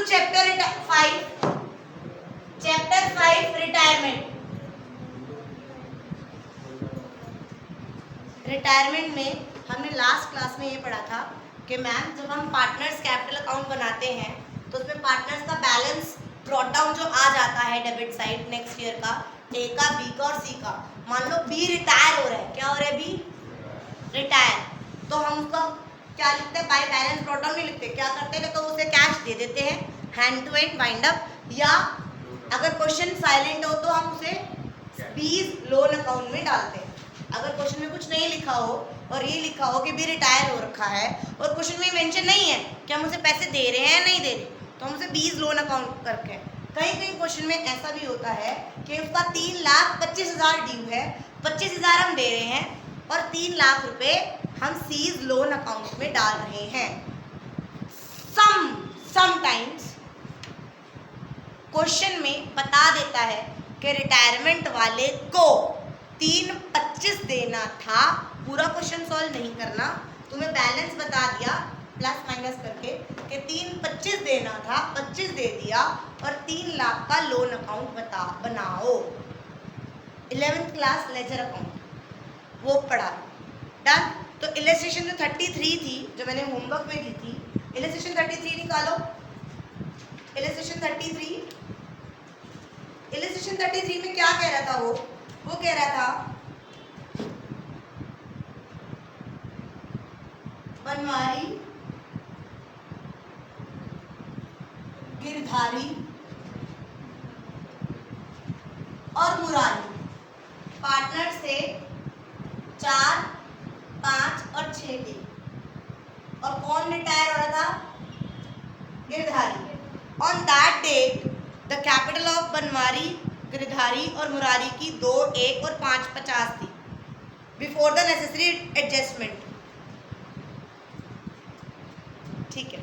To chapter 5 retirement में हमने last class में ये पढ़ा था कि मैम जब हम पार्टनर्स कैपिटल अकाउंट बनाते हैं तो उसमें पार्टनर्स का बैलेंस ब्रॉट डाउन जो आ जाता है डेबिट साइड नेक्स्ट ईयर का, ए का, बी का और सी का। मान लो बी रिटायर हो रहा है, क्या हो रहा है, बी रिटायर, तो हम उसका क्या लिखते हैं, बाय बैलेंस ब्रॉट डाउन नहीं लिखते, क्या करते हैं, तो उसे कैश दे देते हैं hand to hand wind up, या अगर क्वेश्चन साइलेंट हो तो हम उसे बीज लोन अकाउंट में डालते हैं। अगर क्वेश्चन में कुछ नहीं लिखा हो और ये लिखा हो कि भी रिटायर हो रखा है और क्वेश्चन में मेंशन नहीं है कि हम उसे पैसे दे रहे हैं या नहीं दे रहे, तो हम उसे बीज लोन अकाउंट करके हैं। कहीं कहीं क्वेश्चन में ऐसा भी होता है कि उसका 3,25,000 ड्यू है, 25,000 हम दे रहे हैं और 3 लाख रुपए हम सीज लोन अकाउंट में डाल रहे हैं। समटाइम्स क्वेश्चन में बता देता है कि रिटायरमेंट वाले को 3,25 देना था, पूरा क्वेश्चन सॉल्व नहीं करना, तुम्हें बैलेंस बता दिया प्लस माइनस करके कि 3,25 देना था, 25 दे दिया और 3 लाख का लोन अकाउंट बनाओ। 11th क्लास लेजर अकाउंट वो पढ़ा, डन। तो इलस्ट्रेशन जो 33 थी, जो मैंने होमवर्क में दी थी, इलस्ट्रेशन 33 निकालो। इलस्ट्रेशन 33 में क्या कह रहा था वो कह रहा था बनवारी, गिरधारी और मुरारी पार्टनर से 4, 5 और 6 थे, और कौन रिटायर हो रहा था, Girdhari. On that date the capital of Banwari, Girdhari और मुरारी की 2, 1 और 5 50 थी, बिफोर द नेसेसरी एडजस्टमेंट। ठीक है,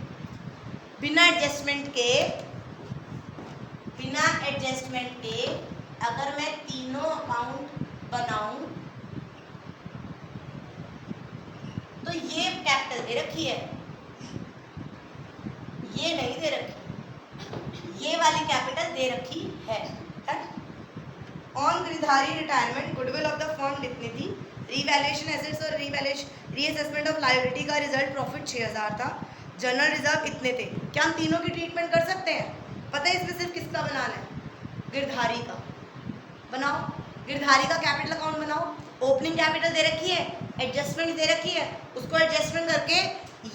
बिना एडजस्टमेंट के अगर मैं तीनों अकाउंट बनाऊं तो ये कैपिटल दे रखी है, ये नहीं दे रखी, ये वाली कैपिटल दे रखी है। On Girdhari retirement goodwill of the firm कितनी थी, रीवैल्यूएशन एसेट्स और रीअसेसमेंट ऑफ लायबिलिटी का रिजल्ट प्रॉफिट 6,000 था, जनरल रिजर्व कितने थे। क्या हम तीनों की ट्रीटमेंट कर सकते हैं, पता है इसमें सिर्फ किसका बनाना है, गिरधारी का बनाओ, गिरधारी का कैपिटल अकाउंट बनाओ। ओपनिंग कैपिटल दे रखी है, एडजस्टमेंट दे रखी है, उसको एडजस्टमेंट करके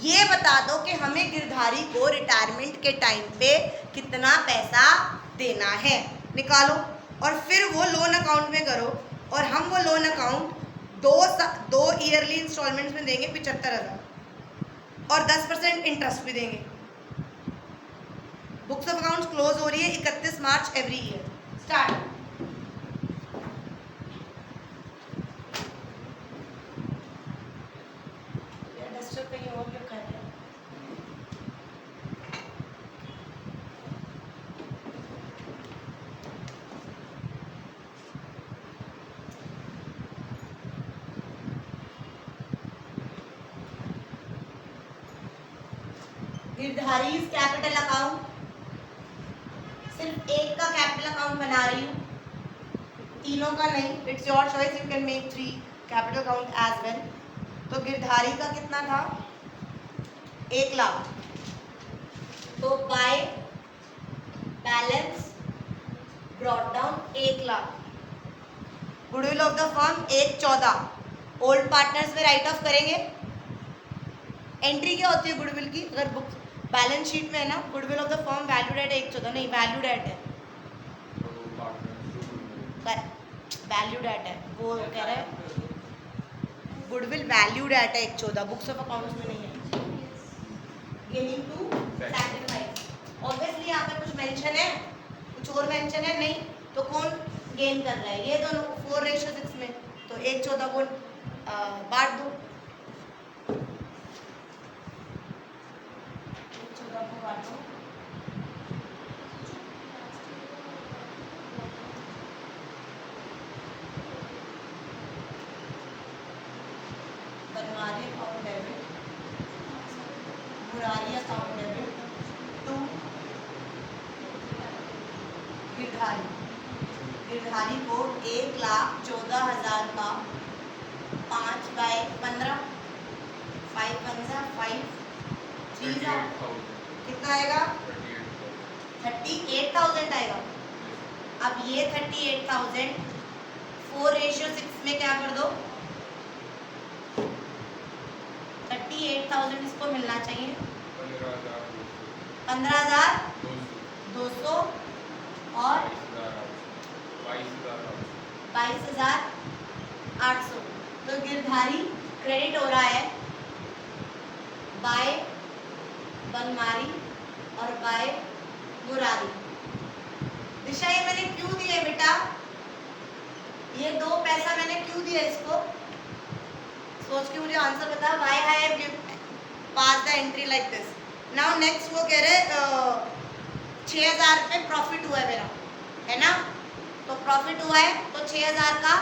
ये बता दो कि हमें गिरधारी को रिटायरमेंट के टाइम पे कितना पैसा देना है, निकालो और फिर वो लोन अकाउंट में करो, और हम वो लोन अकाउंट दो ईयरली इंस्टॉलमेंट्स में देंगे 75,000 और 10% इंटरेस्ट भी देंगे। बुक्स ऑफ अकाउंट्स क्लोज हो रही है 31 मार्च एवरी ईयर। स्टार्ट। कहीं और क्यों कर रहे हैं? गिरधारी कैपिटल अकाउंट, सिर्फ एक का कैपिटल अकाउंट बना रही हूँ, तीनों का नहीं। It's your choice, you can make 3 capital account as well. तो गिरधारी का कितना था, 1 लाख, तो by balance brought down 1 lakh. Goodwill of the firm 1,14, old partners में राइट ऑफ करेंगे। एंट्री क्या होती है गुडविल की, अगर बुक बैलेंस शीट में है ना, goodwill of the firm valued at 1,14, नहीं वैल्यूड एट है, वैल्यूड एट है, वो कह रहा है गुडविल वैल्यूड एट है 1,14, बुक्स ऑफ अकाउंट्स में नहीं है। गेनिंग टू सैक्रिफाइस, ऑब्वियसली यहाँ पे कुछ मेंशन है, कुछ और मेंशन है नहीं, तो कौन गेन कर रहा है, ये दोनों 4:6 में, तो 1,14 को बांट दो, 1,14 को बांट दो, Banwari account debit, Murari account debit 2, Girdhari को 1,14,000 का 5/15 5 कितना आएगा? 38,000 आएगा। अब ये 38,000 4:6 में क्या कर दो? 38,000 इसको मिलना चाहिए 15,200 और 22,800। तो गिरधारी क्रेडिट हो रहा है बाय बनमारी और बाय मुरारी। दिशा ये मैंने क्यों दिया बेटा? ये 2 पैसा मैंने क्यों दिया इसको? सोच के मुझे आंसर बता। Why I have pass the entry like this. Now next वो कह रहे 6,000 रुपये प्रॉफिट हुआ है मेरा, है ना? तो प्रॉफिट हुआ है तो 6,000 का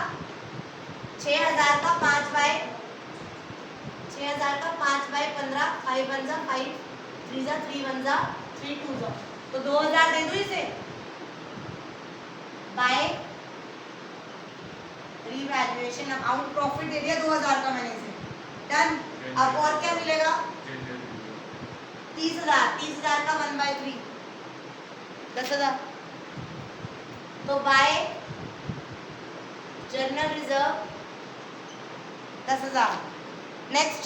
5/15 5 1 जा 5 3 जा 3 1 जा 3 2 जा। तो 2,000 दे दूं इसे बाय रीवैल्यूएशन अमाउंट। प्रॉफिट दे दिया 2,000 का मैंने इसे। डन। अब और क्या मिलेगा? 30,000 का 1/3 10,000। तो बाय जर्नल रिजर्व 10,000। नेक्स्ट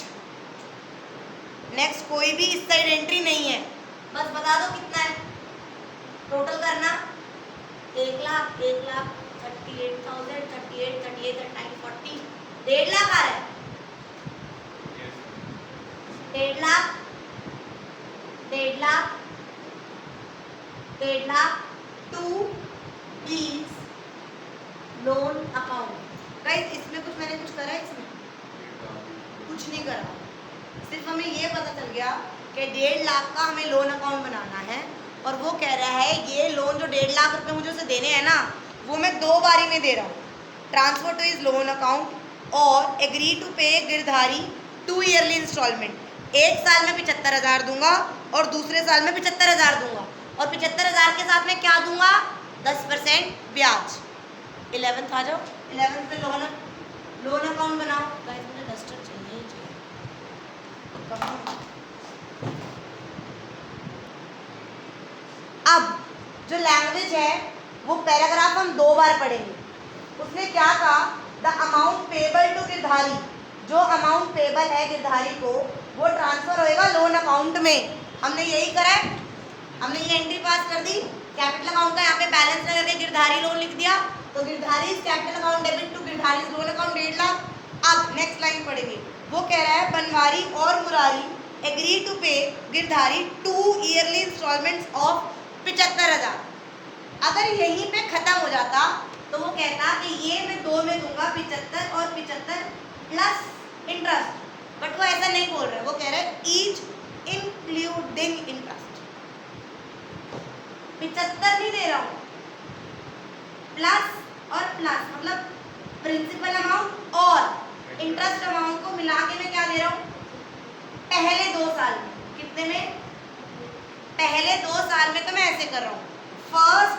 कोई भी इस साइड एंट्री नहीं है, बस बता दो कितना है। टोटल करना 1,00,000 1,00,000 38,000 38 38 39 40 1.5 लाख आ रहा है। 1.5 lakh 2 please loan account. Guys इसमें मैंने कुछ करा है? इसमें कुछ नहीं करा। सिर्फ हमें ये पता चल गया कि 1.5 लाख का हमें लोन अकाउंट बनाना है और वो कह रहा है ये लोन जो 1.5 लाख रुपए मुझे उसे देने हैं ना, वो मैं 2 बारी में दे रहा हूँ। Transfer two is loan account और एग्री टू पे गिरधारी 2 ईयरली इंस्टॉलमेंट। एक साल में 75,000 दूंगा और दूसरे साल में 75,000 दूंगा और 75,000 के साथ में क्या दूंगा? 10% ब्याज। 11th आ जाओ। 11th पे लोन अकाउंट बनाओ। गाइस मुझे डस्टर चाहिए ही चाहिए। अब जो लैंग्वेज है वो पैराग्राफ हम 2 बार पढ़ेंगे। उसने क्या कहा? The amount payable to Girdhari, जो अमाउंट पेबल है गिरधारी को वो ट्रांसफर होएगा लोन अकाउंट में। हमने यही करा है, हमने ये एंट्री पास कर दी। कैपिटल अकाउंट का यहाँ पे बैलेंस लगा के गिरधारी लोन लिख दिया, तो Girdhari capital account debit to Girdhari loan account 1.5 lakh. अब नेक्स्ट लाइन पढ़ेंगे। वो कह रहा है बनवारी और मुरारी एग्री टू पे गिरधारी 2 ईयरली इंस्टॉलमेंट्स ऑफ 75,000। अगर यहीं पे खत्म हो जाता तो वो कहता कि ये मैं 2 में दूंगा 75 और 75 प्लस इंटरेस्ट, बट वो ऐसा नहीं बोल रहा है। वो कह रहा है ईच इंक्लूडिंग इंटरेस्ट। 75 नहीं दे रहा हूँ, प्लस और प्लस मतलब प्रिंसिपल अमाउंट और इंटरेस्ट अमाउंट को मिला के मैं क्या दे रहा हूँ? पहले 2 साल में कितने में? पहले 2 साल में तो मैं ऐसे कर रहा हूँ। First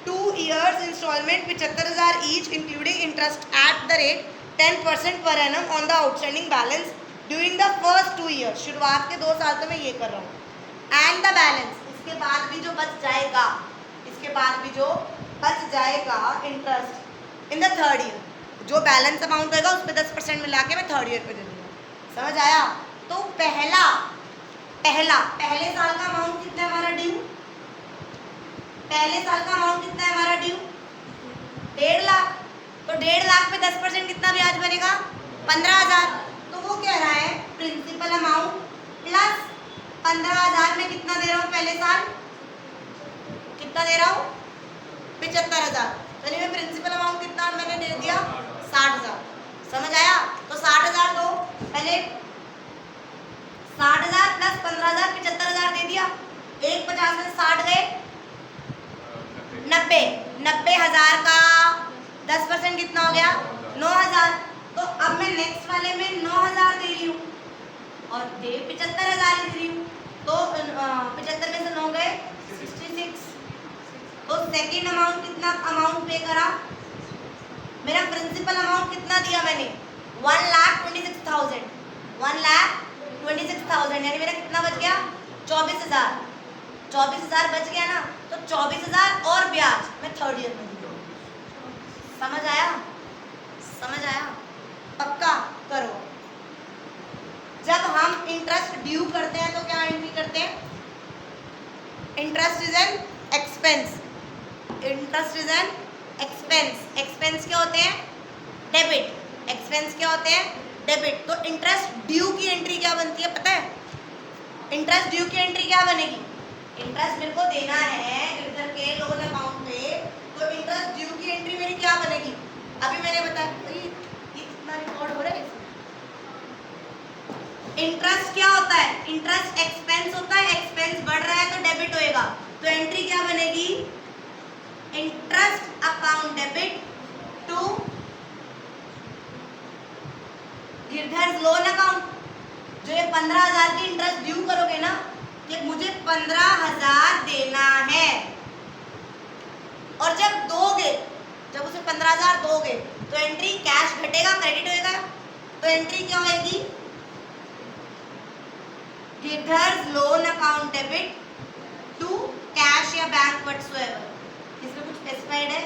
2 years instalment 75,000 each including interest at the rate 10% per annum on the outstanding balance during the first 2 years। शुरुआत के 2 साल तो मैं ये कर रहा हूँ। एंड द बैलेंस, इसके बाद भी जो बच जाएगा, interest in the 3rd year। जो बैलेंस अमाउंट होगा उस पर 10% मिला के मैं 3rd year पे दे दूँगा। समझ आया? तो पहले साल का अमाउंट कितना है हमारा ड्यू? पहले साल का अमाउंट कितना है हमारा ड्यू? 1.5 लाख। तो 1.5 लाख पे 10% कितना ब्याज बनेगा? 15,000। तो वो कह रहा है प्रिंसिपल अमाउंट प्लस 15,000 में कितना दे रहा हूँ? पहले साल कितना दे रहा हूँ? 75,000। चलिए मैं प्रिंसिपल अमाउंट कितना मैंने दे दिया? 60,000। समझ आया? तो 60,000 दो पहले 60,000 प्लस 15,000 75,000 दे दिया। 150 में 60 गए 90,000 का 10% कितना हो गया? 9,000। तो अब मैं नेक्स्ट वाले में 9,000 दे रही हूँ और दे 75,000 दे रही हूँ। तो 75 में से 9 गए 66। तो सेकेंड अमाउंट कितना अमाउंट पे करा, मेरा प्रिंसिपल अमाउंट कितना दिया मैंने 1,26,000, 1,26,000 यानी मेरा कितना बच गया 24,000, 24,000 बच गया ना, तो 24,000 और ब्याज मैं थर्ड ईयर में दूंगा। समझ आया, समझ आया, पक्का करो। जब हम इंटरेस्ट ड्यू करते हैं तो क्या एंट्री करते हैं, interest is an expense, interest is an expense. Expense क्या होते हैं, डेबिट। एक्सपेंस क्या होते हैं, डेबिट। तो इंटरेस्ट ड्यू की एंट्री क्या बनती है पता है, इंटरेस्ट ड्यू की एंट्री क्या बनेगी, इंटरेस्ट मेरे को देना है गिरधर के लोन अकाउंट पे, तो इंटरेस्ट ड्यू की एंट्री मेरी क्या बनेगी, अभी मैंने बताया ये कितना रिकॉर्ड हो रहा है। इंटरेस्ट क्या होता है, इंटरेस्ट एक्सपेंस होता है, एक्सपेंस बढ़ रहा है तो डेबिट होएगा, तो एंट्री क्या बनेगी, interest account debit to Girdhar loan account. जो ये 15,000 की इंटरेस्ट ड्यू करोगे ना, कि मुझे 15,000 देना है, और जब दोगे, जब उसे 15,000 दोगे तो एंट्री कैश घटेगा क्रेडिट होएगा, तो एंट्री क्या होएगी, Girdhar loan account debit to cash या बैंक व्हाटसोएवर। इसमें कुछ स्पेसिफाइड है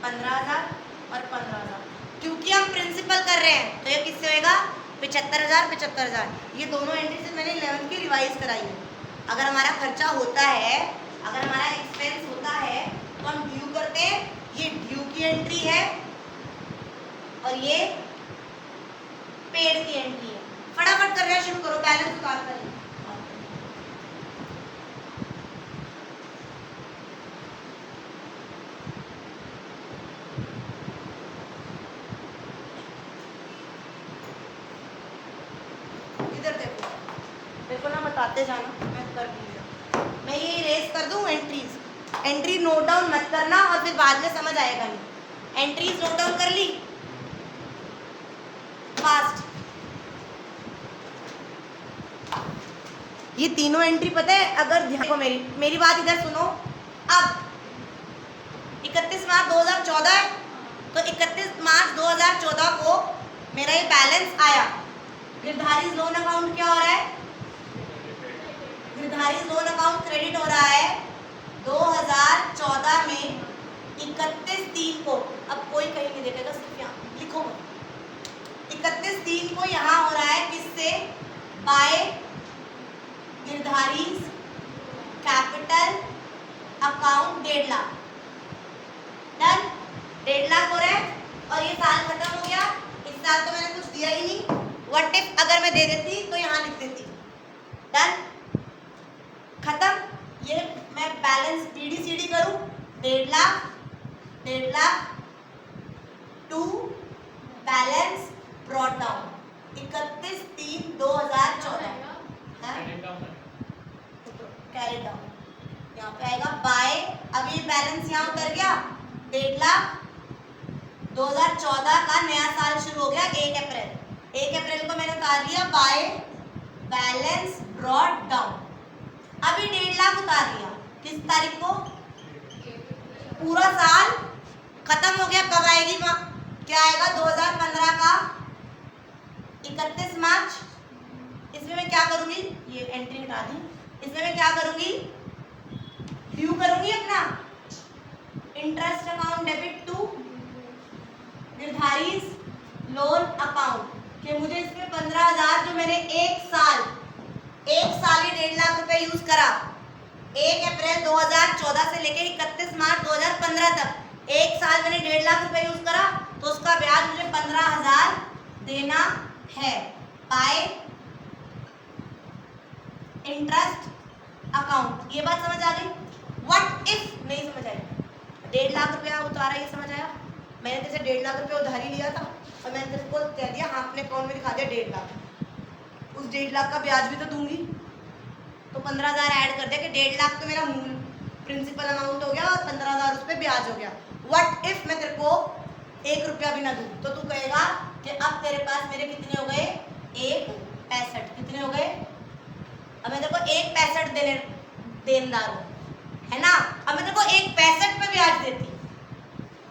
15,000 और 15,000, क्योंकि हम प्रिंसिपल कर रहे हैं तो ये किससे होएगा 75,000 75,000। ये दोनों एंट्री से मैंने 11 की रिवाइज कराई है। अगर हमारा खर्चा होता है, अगर हमारा एक्सपेंस होता है तो हम ड्यू करते हैं, ये ड्यू की एंट्री है और ये पेड की एंट्री है। फटाफट करना शुरू करो, बैलेंस उतार कर। इधर देखो, देखो ना बताते जाना, मैं कर दूंगा। मैं ये इरेज कर दूं एंट्रीज, एंट्री नोट डाउन मत करना और फिर बाद में समझ आएगा नहीं। एंट्रीज नोट डाउन कर ली फास्ट। ये तीनों एंट्री पता है, अगर देखो मेरी बात इधर सुनो। अब 31 मार्च 2014 है, तो 31 मार्च 2014 को मेरा ये बैलेंस आया। गिरधारीज लोन अकाउंट क्या हो रहा है, गिरधारीज लोन अकाउंट क्रेडिट हो रहा है 2014 में 31/3 को। अब कोई कहीं नहीं देखेगा, सिर्फ यहाँ लिखो 31/3 को यहाँ हो रहा है किससे, by Girdhari's capital account 1.5 lakh. Done, 1.5 lakh हो रहा है और ये साल खत्म हो गया। इस साल तो मैंने कुछ दिया ही नहीं, व्हाट इफ अगर मैं दे देती तो यहाँ लिख देती। डन, खत्म। ये मैं बैलेंस BDCD करूं, 1.5 lakh, 1.5 lakh to balance brought down 31/3/2014 carry down. यहाँ पे आएगा बाय, अब ये बैलेंस यहाँ उतर गया 1.5 लाख। 2014 का नया साल शुरू हो गया 1 अप्रैल। 1 अप्रैल को मैंने उतार लिया बाय बैलेंस ब्रॉट डाउन। अभी 1.5 लाख उतार लिया किस तारीख को, पूरा साल खत्म हो गया। कब आएगी क्या आएगा 2015 का 31 मार्च। इसमें मैं क्या करूंगी, ये एंट्री हटा दी, इसमें मैं क्या करूंगी, ड्यू करूंगी अपना interest account debit to Girdhari's loan account, कि मुझे इसमें 15,000 जो मैंने एक साल ही 1.5 लाख रुपए यूज करा 1 अप्रैल 2014 से लेके 31 मार्च 2015 तक, एक साल मैंने 1.5 लाख रुपए यूज करा, तो उसका ब्याज मुझे 15,000 देना है बाय इंटरेस्ट अकाउंट। ये बात समझ आ गई। व्हाट इफ नहीं समझ आई, 1.5 लाख रुपया उतारा, ये समझ आया। मैंने जैसे 1.5 लाख रुपया उधारी लिया था और मैंने तेरे को कह दिया हाँ अपने अकाउंट में दिखा दिया 1.5 लाख, उस 1.5 लाख का ब्याज भी तो दूंगी, तो 15,000 ऐड कर दिया कि 1.5 लाख तो मेरा मूल प्रिंसिपल अमाउंट हो गया और 15,000 उस पर ब्याज हो गया। व्हाट इफ मैं तेरे को 1 रुपया भी ना दूँ, तो तू कहेगा कि अब तेरे पास मेरे कितने हो गए 1.65, कितने हो गए, अब मैं तेरे को 1.65 देनदार हूँ, है ना। अब मैं तेरे को 1 पे ब्याज देती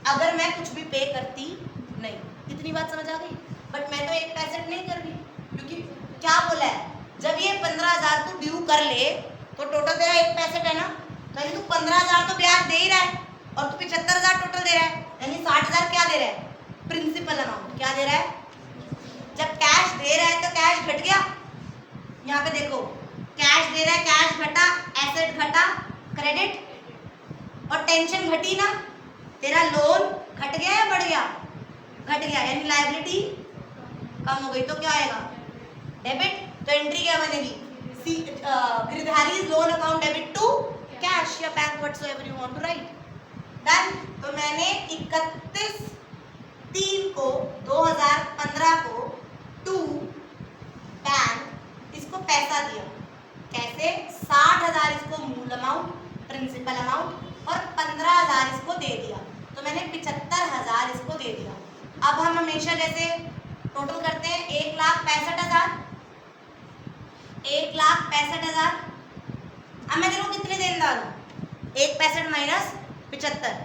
अगर मैं कुछ भी पे करती नहीं। इतनी बात समझ आ गई। बट मैं तो 1 नहीं कर रही, क्योंकि क्या बोला है, जब ये 15,000 तू ड्यू कर ले तो टोटल तेरा 1 है ना, तो यानी तू 15,000 तो ब्याज दे ही रहा है और तू 75,000 टोटल दे रहा है, यानी 60,000 क्या दे रहा है, प्रिंसिपल अमाउंट क्या दे रहा है। जब कैश दे रहा है तो कैश घट गया, यहाँ पे देखो कैश दे रहा है, कैश घटा, एसेट घटा, क्रेडिट और टेंशन घटी ना, तेरा लोन घट गया या बढ़ गया, घट गया, यानी लायबिलिटी कम हो गई, तो क्या आएगा, डेबिट। तो एंट्री क्या बनेगी, Girdhari loan account debit to cash या bank, whatsoever you want to write, done. तो मैंने 31/3 को 2015 को टू बैंक इसको पैसा दिया, कैसे, 60,000 इसको मूल अमाउंट प्रिंसिपल अमाउंट और 15,000 इसको दे दिया, तो मैंने 75,000 इसको दे दिया। अब हम हमेशा जैसे टोटल करते हैं 1,65,000, 1,65,000। अब मैं तेरे को कितने देनदार हूँ, 1 माइनस 75,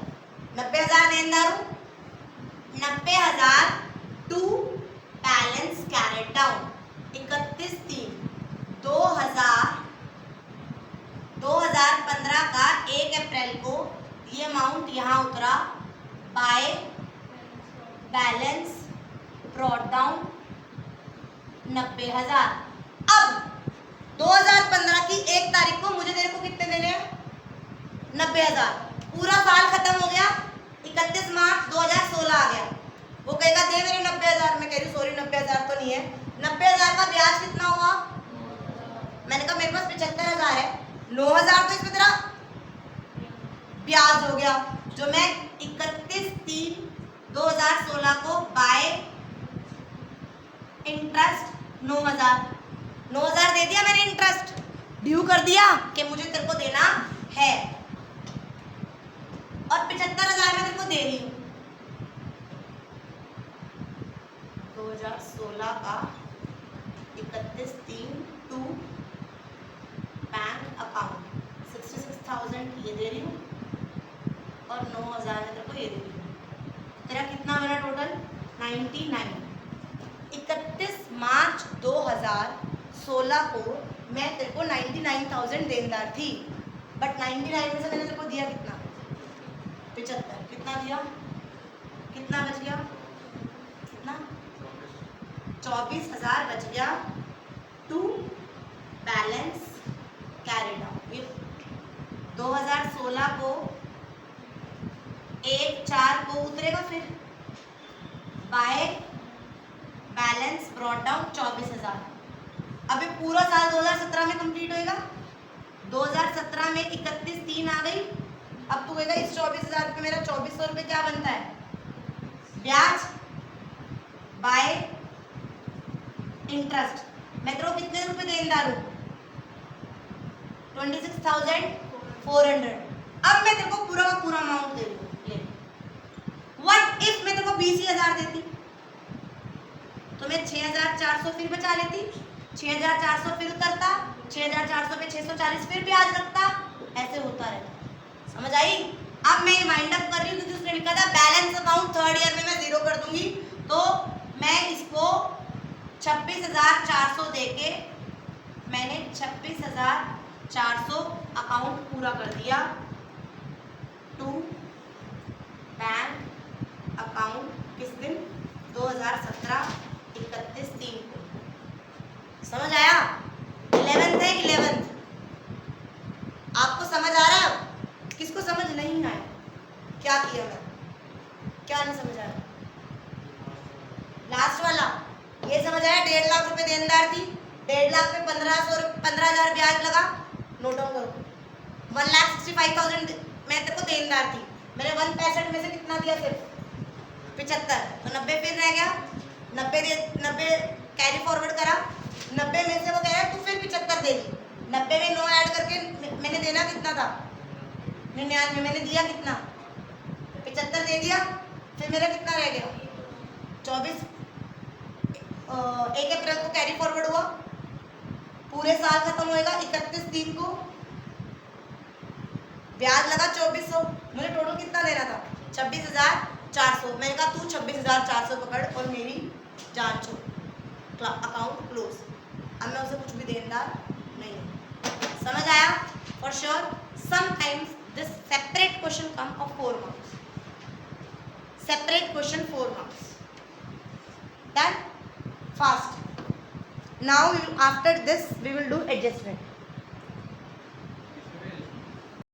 90,000 देनदार हूँ, 90,000 टू बैलेंस कैरेड डाउन 31/3/2015 का 1 अप्रैल को ये अमाउंट यहाँ उतरा बाय बैलेंस ब्रॉट डाउन 90,000। अब 2015 की 1 तारीख को मुझे तेरे को कितने देने हैं, 90,000। पूरा साल खत्म हो गया, 31 मार्च 2016 आ गया, वो कहेगा दे मेरे 90,000, मैं कह रही सॉरी 90,000 तो नहीं है, 90,000 का ब्याज कितना हुआ, मैंने कहा मेरे पास 75,000 है, 9,000 तो इसमें तेरा ब्याज हो गया, जो मैं 31/3/2016 को बाय इंटरेस्ट 9,000 दे दिया मैंने, इंटरेस्ट ड्यू कर दिया कि मुझे तेरे को देना है, और 75,000 मैं तेरे को दे रही हूँ। 2016 का 31/3 टू बैंक अकाउंट 66,000 ये दे रही हूँ और 9,000 मैं तेरे को ये दे रही हूँ। तेरा कितना बना टोटल, 99। 31 मार्च 2016 को मैं तेरे को 99,000 देनदार थी, बट 99 में से मैंने तेरे को दिया कितना, 75। कितना दिया, कितना बच गया, कितना, 24,000 बच गया टू बैलेंस कैरी डाउन। 2016 को 1/4 को उतरेगा, फिर बाय बैलेंस ब्रॉट डाउन 24,000। अब ये पूरा साल 2017 में कंप्लीट होएगा, 2017 में 31/3 आ गई। अब तू कहेगा इस 24,000 पे मेरा 2,400 रुपये क्या बनता है, ब्याज बाय इंटरेस्ट। मैं तेरे को कितने रुपए देनदार हूँ, 26,400। अब मैं तेरे को पूरा का पूरा अमाउंट दे रही हूँ। व्हाट इफ मैं तेरे को 20,000 देती तो मैं 6,400 फिर बचा लेती, 6,400 फिर उतरता, 6,400 पे 640 फिर ब्याज लगता, ऐसे होता रहता। समझ आई। अब मैं वाइंड अप कर रही हूँ, क्योंकि उसने लिखा था बैलेंस अमाउंट 3rd ईयर में मैं 0 कर दूंगी, तो मैं इसको 26,400 देके मैंने 26,400 अकाउंट पूरा कर दिया टू बैंक अकाउंट। किस दिन, 2017 31/3 को। समझ आया, 11th है, 11th। आपको समझ आ रहा है, किसको समझ नहीं आया, क्या किया मैं, क्या नहीं समझ आया, लास्ट वाला ये समझ आया। 1.5 लाख रुपए देनदार थी, 1.5 लाख में 15,000 ब्याज लगा, नोट डाउन करो। 1,65,000 मैं तेरे को देनदार थी, मैंने 1.65 में से कितना दिया, सिर्फ 75, तो 90 फिर रह गया, 90 कैरी फॉरवर्ड करा, 90 में से वो कह रहा है तू फिर 75 दे दी, 90 में 9 ऐड करके मैंने देना कितना था, 99 मैंने दिया कितना, 75 दे दिया, फिर मेरा कितना रह गया, 24। 1 अप्रैल को कैरी फॉरवर्ड हुआ, पूरे साल खत्म होएगा 31/3 को, ब्याज लगा 2400, मुझे टोटल कितना देना था 26,400। मैंने कहा तू 26,400 पकड़ और मेरी जान छोड़, अकाउंट क्लोज। अब मैं उसे कुछ भी देनदार नहीं हूँ। समझ आया? For sure sometimes this separate question come of 4 marks, separate question 4 marks. Done? Fast. Now after this we will do adjustment.